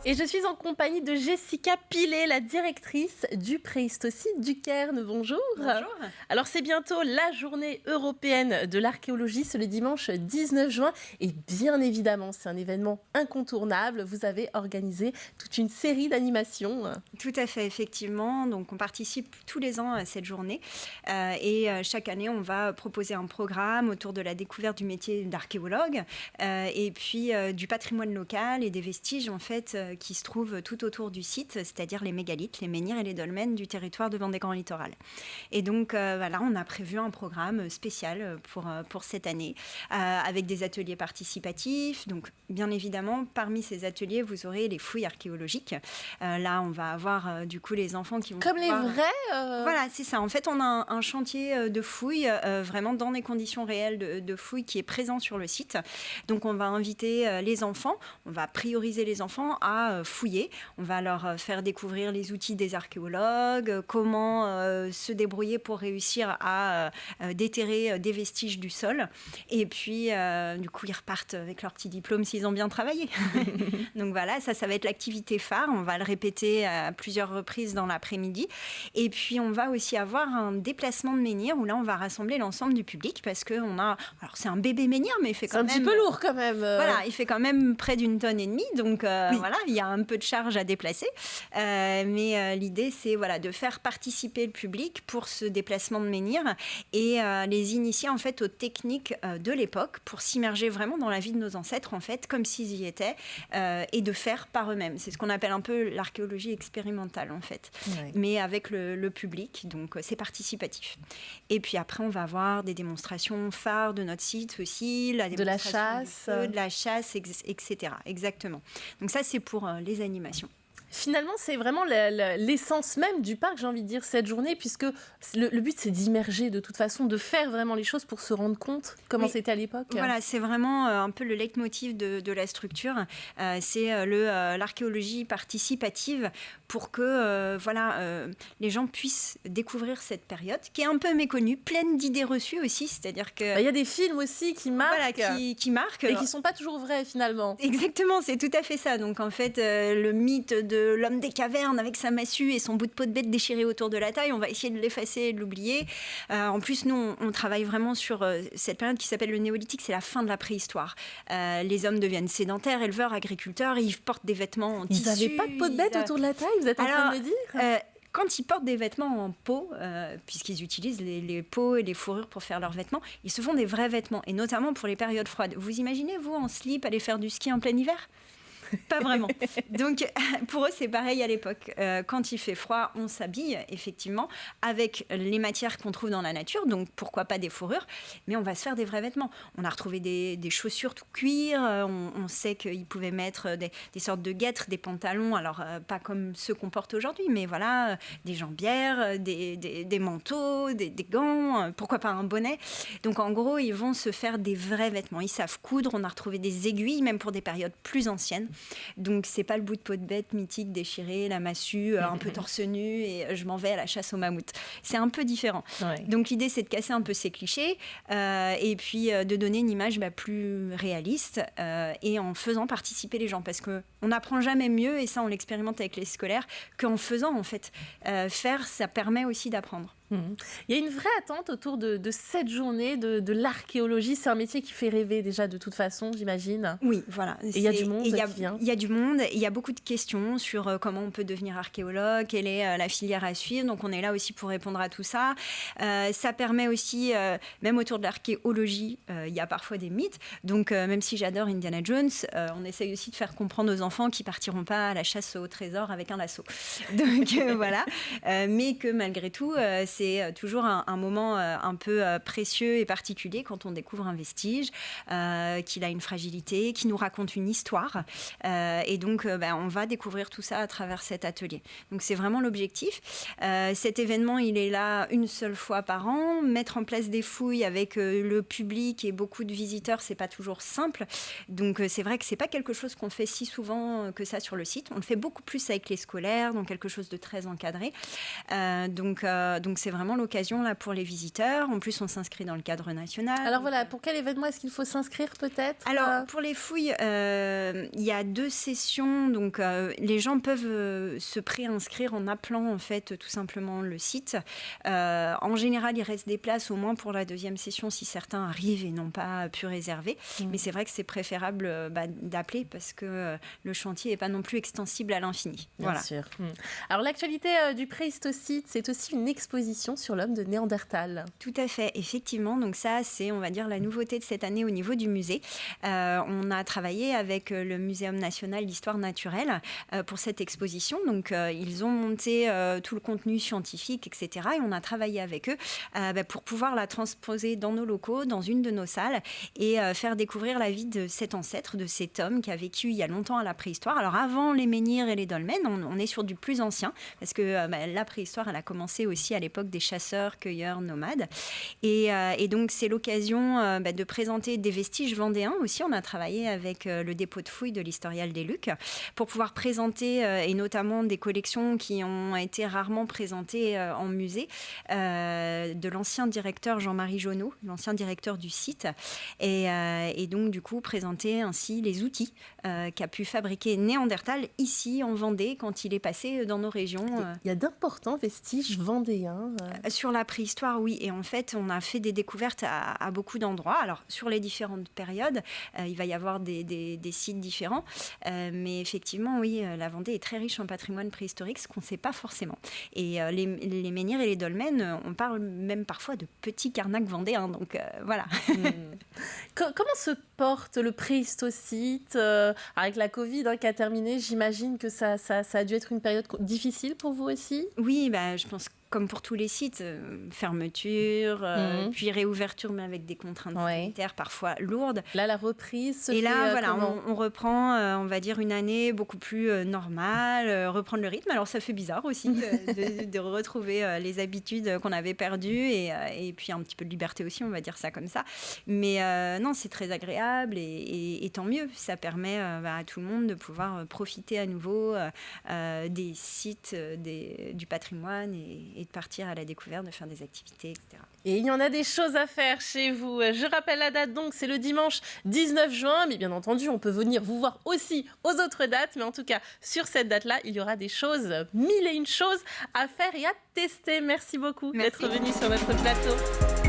Et je suis en compagnie de Jessica Pilet, la directrice du Préhistocide du Caire. Bonjour. Bonjour. Alors c'est bientôt la journée européenne de l'archéologie, c'est le dimanche 19 juin. Et bien évidemment, c'est un événement incontournable. Vous avez organisé toute une série d'animations. Tout à fait, effectivement. Donc on participe tous les ans à cette journée. Et chaque année, on va proposer un programme autour de la découverte du métier d'archéologue et puis du patrimoine local et des vestiges en fait qui se trouvent tout autour du site, c'est-à-dire les mégalithes, les menhirs et les dolmens du territoire de Vendée Grand Littoral. Et donc voilà, on a prévu un programme spécial pour cette année avec des ateliers participatifs. Donc bien évidemment, parmi ces ateliers, vous aurez les fouilles archéologiques. Là, on va avoir du coup les enfants qui vont comme pouvoir... les vrais Voilà, c'est ça. En fait, on a un chantier de fouilles vraiment dans des conditions réelles de fouilles qui est présent sur le site. Donc on va inviter les enfants, on va prioriser les enfants à fouiller. On va leur faire découvrir les outils des archéologues, comment se débrouiller pour réussir à déterrer des vestiges du sol. Et puis, du coup, ils repartent avec leur petit diplôme s'ils ont bien travaillé. Donc voilà, ça va être l'activité phare. On va le répéter à plusieurs reprises dans l'après-midi. Et puis, on va aussi avoir un déplacement de menhir où là, on va rassembler l'ensemble du public parce qu'on a... Alors, c'est un bébé menhir, mais il fait quand même... C'est un petit peu lourd quand même. Voilà, il fait quand même près d'1,5 tonne. Donc, oui. Voilà, il y a un peu de charge à déplacer. Mais l'idée, c'est de faire participer le public pour ce déplacement de menhir et les initier en fait aux techniques de l'époque pour s'immerger vraiment dans la vie de nos ancêtres, en fait, comme s'ils y étaient, et de faire par eux-mêmes. C'est ce qu'on appelle un peu l'archéologie expérimentale, en fait. Oui. Mais avec le public, donc c'est participatif. Et puis après, on va avoir des démonstrations phares de notre site aussi, de la chasse, etc. Exactement. Donc ça, c'est pour les animations. Finalement, c'est vraiment l'essence même du parc, j'ai envie de dire, cette journée, puisque le but, c'est d'immerger de toute façon, de faire vraiment les choses pour se rendre compte comment c'était à l'époque. Voilà, c'est vraiment un peu le leitmotiv de la structure. C'est l'archéologie participative pour que les gens puissent découvrir cette période qui est un peu méconnue, pleine d'idées reçues aussi. C'est-à-dire que... Il y a des films aussi qui marquent. Voilà, qui marquent. Et qui ne sont pas toujours vrais, finalement. Exactement, c'est tout à fait ça. Donc, en fait, le mythe de l'homme des cavernes avec sa massue et son bout de peau de bête déchiré autour de la taille, on va essayer de l'effacer et de l'oublier. En plus, nous, on travaille vraiment sur cette période qui s'appelle le néolithique, c'est la fin de la préhistoire. Les hommes deviennent sédentaires, éleveurs, agriculteurs, ils portent des vêtements en tissu. Ils n'avaient pas de peau de bête autour de la taille, vous êtes en train de me dire quand ils portent des vêtements en peau, puisqu'ils utilisent les peaux et les fourrures pour faire leurs vêtements, ils se font des vrais vêtements, et notamment pour les périodes froides. Vous imaginez, vous, en slip, aller faire du ski en plein hiver ? Pas vraiment. Donc, pour eux, c'est pareil à l'époque. Quand il fait froid, on s'habille, effectivement, avec les matières qu'on trouve dans la nature. Donc, pourquoi pas des fourrures ? Mais on va se faire des vrais vêtements. On a retrouvé des chaussures tout cuir. On sait qu'ils pouvaient mettre des sortes de guêtres, des pantalons. Alors, pas comme ceux qu'on porte aujourd'hui, mais voilà, des jambières, des manteaux, des gants. Pourquoi pas un bonnet ? Donc, en gros, ils vont se faire des vrais vêtements. Ils savent coudre. On a retrouvé des aiguilles, même pour des périodes plus anciennes. Donc, c'est pas le bout de peau de bête mythique déchiré, la massue, un peu torse nu et je m'en vais à la chasse au mammouth. C'est un peu différent. Ouais. Donc, l'idée, c'est de casser un peu ces clichés et puis de donner une image plus réaliste et en faisant participer les gens. Parce qu'on n'apprend jamais mieux, et ça, on l'expérimente avec les scolaires, qu'en faisant, en fait. Faire, ça permet aussi d'apprendre. Il y a une vraie attente autour de cette journée de l'archéologie. C'est un métier qui fait rêver déjà de toute façon, j'imagine. Oui, voilà. Et il y a du monde qui vient. Il y a du monde. Il y a beaucoup de questions sur comment on peut devenir archéologue, quelle est la filière à suivre. Donc, on est là aussi pour répondre à tout ça. Ça permet aussi, même autour de l'archéologie, il y a parfois des mythes. Donc, même si j'adore Indiana Jones, on essaye aussi de faire comprendre aux enfants qu'ils ne partiront pas à la chasse au trésor avec un lasso. Donc, voilà. Mais que malgré tout, c'est toujours un moment un peu précieux et particulier quand on découvre un vestige, qu'il a une fragilité, qui nous raconte une histoire. Et donc, on va découvrir tout ça à travers cet atelier. Donc, c'est vraiment l'objectif. Cet événement, il est là une seule fois par an. Mettre en place des fouilles avec le public et beaucoup de visiteurs, c'est pas toujours simple. Donc, c'est vrai que c'est pas quelque chose qu'on fait si souvent que ça sur le site. On le fait beaucoup plus avec les scolaires, donc quelque chose de très encadré. Donc c'est vraiment l'occasion là pour les visiteurs. En plus, on s'inscrit dans le cadre national. Alors voilà, pour quel événement est-ce qu'il faut s'inscrire peut-être? Alors, pour les fouilles, il y a 2 sessions. Donc, les gens peuvent se préinscrire en appelant, en fait, tout simplement le site. En général, il reste des places au moins pour la 2e session si certains arrivent et n'ont pas pu réserver. Mais c'est vrai que c'est préférable d'appeler parce que le chantier n'est pas non plus extensible à l'infini. Bien sûr. Alors, l'actualité du Préhistosite, c'est aussi une exposition sur l'homme de Néandertal. Tout à fait, effectivement. Donc ça, c'est, on va dire, la nouveauté de cette année au niveau du musée. On a travaillé avec le Muséum national d'histoire naturelle pour cette exposition. Donc, ils ont monté tout le contenu scientifique, etc. Et on a travaillé avec eux pour pouvoir la transposer dans nos locaux, dans une de nos salles, et faire découvrir la vie de cet ancêtre, de cet homme qui a vécu il y a longtemps à la préhistoire. Alors, avant les menhirs et les dolmens, on est sur du plus ancien, parce que la préhistoire, elle a commencé aussi à l'époque des chasseurs, cueilleurs, nomades. Et donc, c'est l'occasion de présenter des vestiges vendéens aussi. On a travaillé avec le dépôt de fouilles de l'Historial des Lucs pour pouvoir présenter, et notamment des collections qui ont été rarement présentées en musée, de l'ancien directeur Jean-Marie Jonot, l'ancien directeur du site. Et donc, du coup, présenter ainsi les outils qu'a pu fabriquer Néandertal ici en Vendée quand il est passé dans nos régions. Il y a d'importants vestiges vendéens. Sur la préhistoire, oui. Et en fait, on a fait des découvertes à beaucoup d'endroits. Alors, sur les différentes périodes, il va y avoir des sites différents. Mais effectivement, oui, la Vendée est très riche en patrimoine préhistorique, ce qu'on ne sait pas forcément. Et les menhirs et les dolmens, on parle même parfois de petits carnacs vendéens. Donc, voilà. Comment se porte le Préhistosite avec la Covid qui a terminé? J'imagine que ça a dû être une période difficile pour vous aussi. Oui, je pense comme pour tous les sites, fermeture, puis réouverture, mais avec des contraintes sanitaires parfois lourdes. Là, la reprise se fait. Et là, voilà, comment on reprend, on va dire, une année beaucoup plus normale, reprendre le rythme. Alors, ça fait bizarre aussi de retrouver les habitudes qu'on avait perdues et puis un petit peu de liberté aussi, on va dire ça comme ça. Mais non, c'est très agréable et tant mieux. Ça permet à tout le monde de pouvoir profiter à nouveau des sites, du patrimoine et de partir à la découverte, de faire des activités, etc. Et il y en a des choses à faire chez vous. Je rappelle la date, donc, c'est le dimanche 19 juin. Mais bien entendu, on peut venir vous voir aussi aux autres dates. Mais en tout cas, sur cette date-là, il y aura des choses, 1001 choses à faire et à tester. Merci beaucoup d'être venu sur notre plateau.